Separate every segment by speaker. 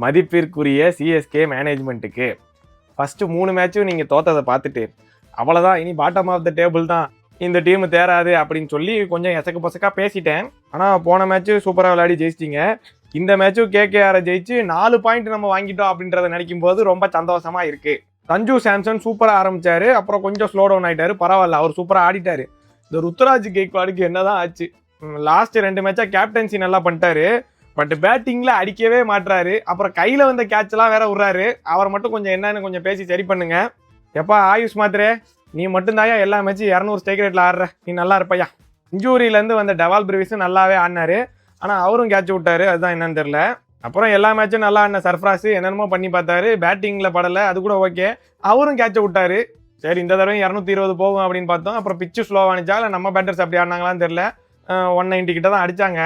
Speaker 1: மதிப்பிற்குரிய CSK மேனேஜ்மெண்ட்டுக்கு first 3 மேட்சும் நீங்கள் தோத்ததை பார்த்துட்டு அவ்வளோதான், இனி பாட்டம் ஆஃப் த டேபிள் தான், இந்த டீம் தேராது அப்படின்னு சொல்லி கொஞ்சம் எசக்கு பசக்கா பேசிட்டேன். ஆனால் போன மேட்ச்சு சூப்பராக விளையாடி ஜெயிச்சிட்டிங்க. இந்த மேட்சும் கேகேஆரை ஜெயிச்சு 4 பாயிண்ட் நம்ம வாங்கிட்டோம் அப்படின்றத நினைக்கும் போது ரொம்ப சந்தோஷமாக இருக்குது. சஞ்சு சாம்சன் சூப்பராக ஆரம்பித்தார், அப்புறம் கொஞ்சம் ஸ்லோ டவுன் ஆகிட்டார். பரவாயில்ல, அவர் சூப்பராக ஆடிட்டார். இந்த ருத்துராஜ் கெய்க்வாடுக்கு என்ன தான் ஆச்சு? லாஸ்ட் 2 மேட்சாக கேப்டன்சி நல்லா பண்ணிட்டாரு, பட் பேட்டிங்கில் அடிக்கவே மாட்டுறாரு. அப்புறம் கையில் வந்த கேட்செல்லாம் வேற விட்றாரு. அவரை மட்டும் கொஞ்சம் என்னன்னு கொஞ்சம் பேசி சரி பண்ணுங்க. எப்பா ஆயுஷ் மாத்திரே, நீ மட்டும்தாயா எல்லா மேட்சும் 200 ஸ்ட்ரைக் ரேட்டில் ஆடுற, நீ நல்லா இருப்பையா. இன்ஜூரியிலேருந்து வந்த டெவால் பிரவிஸும் நல்லாவே ஆடினாரு, ஆனால் அவரும் கேட்ச் விட்டாரு, அதுதான் என்னன்னு தெரில. அப்புறம் எல்லா மேட்சும் நல்லா ஆடின சர்ஃப்ராஸு என்னென்னமோ பண்ணி பார்த்தாரு, பேட்டிங்கில் படலை, அது கூட ஓகே, அவரும் கேட்சை விட்டாரு. சரி, இந்த தடவை 220 போகும் அப்படின்னு பார்த்தோம். அப்புறம் பிச்சு ஸ்லோவானிச்சா இல்லை நம்ம பேட்டர்ஸ் அப்படி ஆடினாங்களான்னு தெரில. 190 கிட்ட தான் அடித்தாங்க.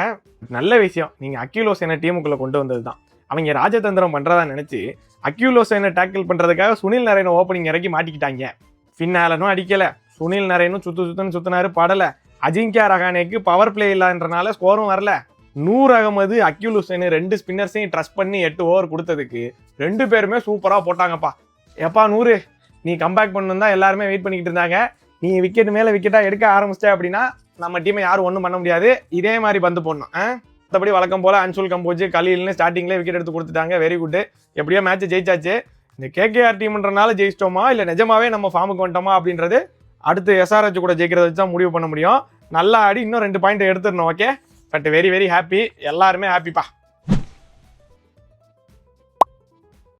Speaker 1: நல்ல விஷயம், நீங்கள் அக்யூலோசேனை டீமுக்குள்ளே கொண்டு வந்தது தான். அவங்க ராஜதந்திரம் பண்ணுறதா நினச்சி அக்யூலோசேனை டேக்கிள் பண்ணுறதுக்காக சுனில் நரேனை ஓப்பனிங் இறக்கி மாட்டிக்கிட்டாங்க. ஃபின்னாலனும் அடிக்கலை, சுனில் நரேனும் சுற்றுன்னு சுற்றினாரு, படலை. அஜிங்கியா ரஹானேக்கு பவர் பிளே இல்லைன்றனால ஸ்கோரும் வரல. நூர் அகமது அக்யூலோசேனு 2 ஸ்பின்னர்ஸையும் ட்ரஸ்ட் பண்ணி 8 ஓவர் கொடுத்ததுக்கு 2 பேருமே சூப்பராக போட்டாங்கப்பா. எப்பா நூறு, நீ கம்பேக் பண்ணணும் தான் எல்லாருமே வெயிட் பண்ணிக்கிட்டு இருந்தாங்க. நீ விக்கெட் மேலே விக்கெட்டாக எடுக்க ஆரம்பிச்சிட்ட அப்படின்னா நம்ம டீமை யாரும் ஒன்றும் பண்ண முடியாது. இதே மாதிரி பந்து போடணும். மற்றபடி வழக்கம் போல் அன்சுல் கம்போஜ் கலீல்னு ஸ்டார்டிங்லேயே விக்கெட் எடுத்து கொடுத்துட்டாங்க. Very good. எப்படியோ மேட்ச் ஜெயிச்சாச்சு. இந்த கேகேஆர் டீம்ன்றனால ஜெயிச்சிட்டோமா இல்லை நிஜமாவே நம்ம ஃபார்முக்கு வந்துட்டோமா அப்படின்றது அடுத்து எஸ்ஆர்ஹெச் கூட ஜெயிக்கிறத வச்சு தான் முடிவு பண்ண முடியும். நல்லா ஆடி இன்னும் 2 பாயிண்ட் எடுத்துடணும். Okay, but very very happy, எல்லாருமே ஹாப்பிப்பா.